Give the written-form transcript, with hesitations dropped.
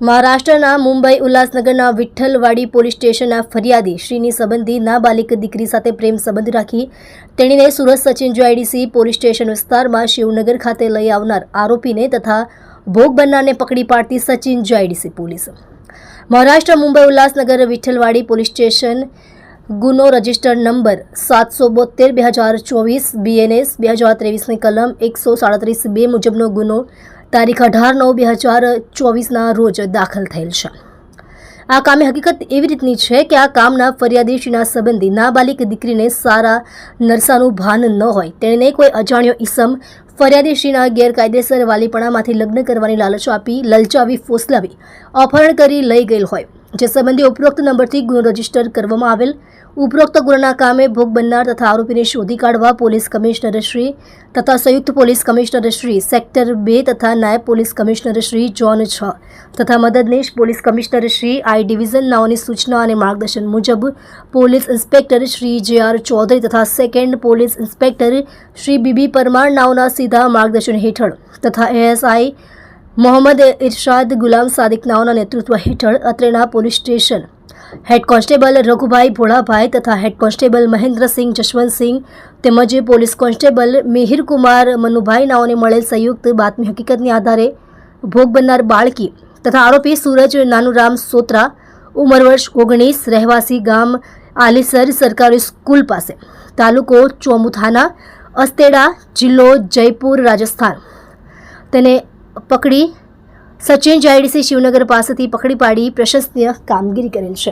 મહારાષ્ટ્રના મુંબઈ ઉલ્લાસનગરના વિઠ્ઠલવાડી પોલીસ સ્ટેશનના ફરિયાદી શ્રીની સંબંધી નાબાલિગ દીકરી સાથે પ્રેમ સંબંધ રાખી તેણીને Surat Sachin GIDC police station વિસ્તારમાં શિવનગર ખાતે લઈ આવનાર આરોપીને તથા ભોગ બનનારને પકડી પાડતી Sachin GIDC police. Maharashtra Mumbai Ulhasnagar Vitthalwadi police station ગુનો રજિસ્ટર નંબર 772/2024 BNS 2023ની કલમ 137(2) મુજબનો ગુનો તારીખ 18/9/2024ના રોજ દાખલ થયેલ છે. આ કામની હકીકત એવી રીતની છે કે આ કામના ફરિયાદીશ્રીના સંબંધી નાબાલિગ દીકરીને સારા નરસાનું ભાન ન હોય તેણે કોઈ અજાણ્યો ઈસમ ફરિયાદીશ્રીના ગેરકાયદેસર વાલીપણામાંથી લગ્ન કરવાની લાલચ આપી લલચાવી ફોસલાવી અપહરણ કરી લઈ ગયેલ હોય, જે સંબંધી ઉપરોક્ત નંબરથી ગુનો રજીસ્ટર કરવામાં આવેલ. ઉપરોક્ત ગુનાના કામે ભોગ બનનાર તથા આરોપીને શોધી કાઢવા પોલીસ કમિશનર શ્રી તથા સંયુક્ત પોલીસ કમિશનર શ્રી સેક્ટર 2 તથા નાયબ પોલીસ કમિશનર શ્રી ઝોન 6 તથા મદદનીશ police commissioner Shri I division નાઓની સૂચના અને માર્ગદર્શન મુજબ police inspector Shri JR Chaudhary તથા second police inspector Shri BB Parmar નાઓના સીધા માર્ગદર્શન હેઠળ તથા ASI મોહમ્મદ ઇરશાદ ગુલામ સાદિક નાઓના નેતૃત્વ હેઠળ અત્રેના police station head constable Raghubhai Bholabhai તથા હેડ કોન્સ્ટેબલ મહેન્દ્રસિંહ જશવંતસિંહ તેમજ પોલીસ કોન્સ્ટેબલ મિહિરકુમાર મનુભાઈ નાઓને મળેલ સંયુક્ત બાતમી હકીકતની આધારે ભોગ બનનાર બાળકી તથા આરોપી સૂરજ નાનુરામ સોત્રા ઉંમર વર્ષ 19 રહેવાસી ગામ આલીસર સરકારી સ્કૂલ પાસે તાલુકો ચોમુથાના અસ્તેડા જિલ્લો જયપુર રાજસ્થાન તેને પકડી સચિન જોઆઈડીસી શિવનગર પાસેથી પકડી પાડી પ્રશંસનીય કામગીરી કરેલ છે.